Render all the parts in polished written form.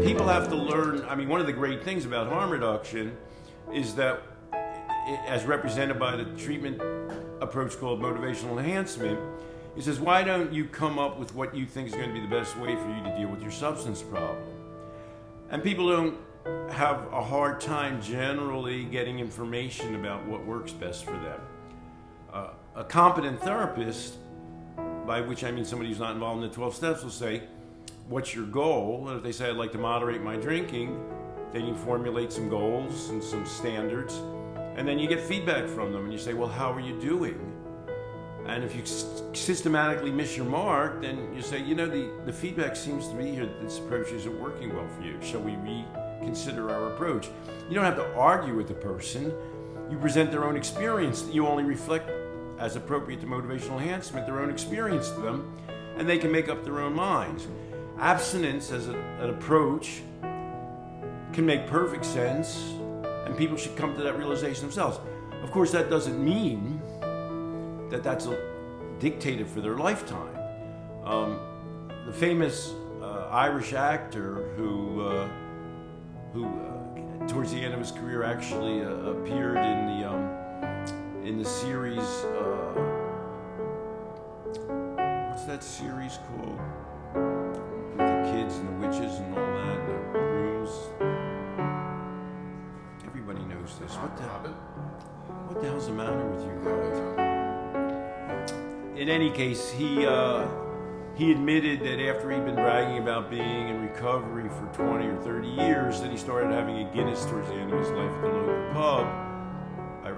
people have to learn. I mean, one of the great things about harm reduction is that, as represented by the treatment approach called motivational enhancement, it says, why don't you come up with what you think is going to be the best way for you to deal with your substance problem? And people don't have a hard time generally getting information about what works best for them. A competent therapist, by which I mean somebody who's not involved in the 12 steps, will say, what's your goal? And if they say, I'd like to moderate my drinking, then you formulate some goals and some standards, and then you get feedback from them, and you say, well, how are you doing? And if you systematically miss your mark, then you say, you know, the feedback seems to be here that this approach isn't working well for you. Shall we reconsider our approach? You don't have to argue with the person. You present their own experience. You only reflect, as appropriate to motivational enhancement, their own experience to them, and they can make up their own minds. Abstinence as an approach can make perfect sense, and people should come to that realization themselves. Of course, that doesn't mean that that's dictated for their lifetime. The famous Irish actor who towards the end of his career actually appeared in the series. What's that series called? With the kids and the witches and all that, the rooms. Everybody knows this. What the hell's the matter with you guys? In any case, he admitted that after he'd been bragging about being in recovery for 20 or 30 years, that he started having a Guinness towards the end of his life at the local pub.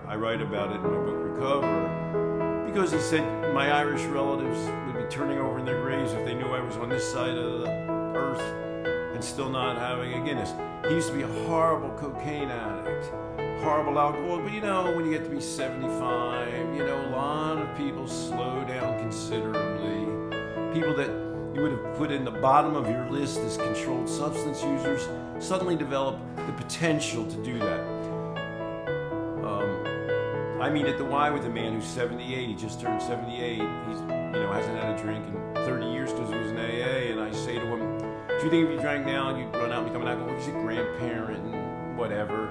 I write about it in my book, Recover, because he said my Irish relatives would be turning over in their graves if they knew I was on this side of the earth and still not having a Guinness. He used to be a horrible cocaine addict, horrible alcoholic, but you know, when you get to be 75, you know, a lot of people slow down considerably. People that you would have put in the bottom of your list as controlled substance users suddenly develop the potential to do that. I meet at the Y with a man who's 78. He just turned 78. He's, hasn't had a drink in 30 years because he was in AA. And I say to him, do you think if you drank now, you'd run out and become an alcoholic? He's a grandparent and whatever.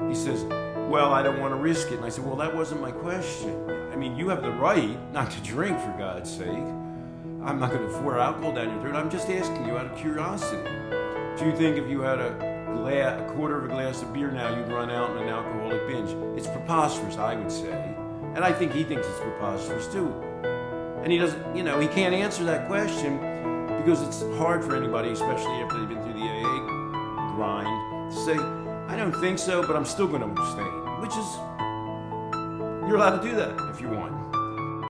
He says, well, I don't want to risk it. And I said, well, that wasn't my question. I mean, you have the right not to drink, for God's sake. I'm not going to pour alcohol down your throat. I'm just asking you out of curiosity. Do you think if you had a quarter of a glass of beer now, you'd run out in an alcoholic binge? It's preposterous, I would say. And I think he thinks it's preposterous too. And he doesn't, he can't answer that question because it's hard for anybody, especially after they've been through the AA grind, to say, I don't think so, but I'm still going to abstain, which is, you're allowed to do that if you want.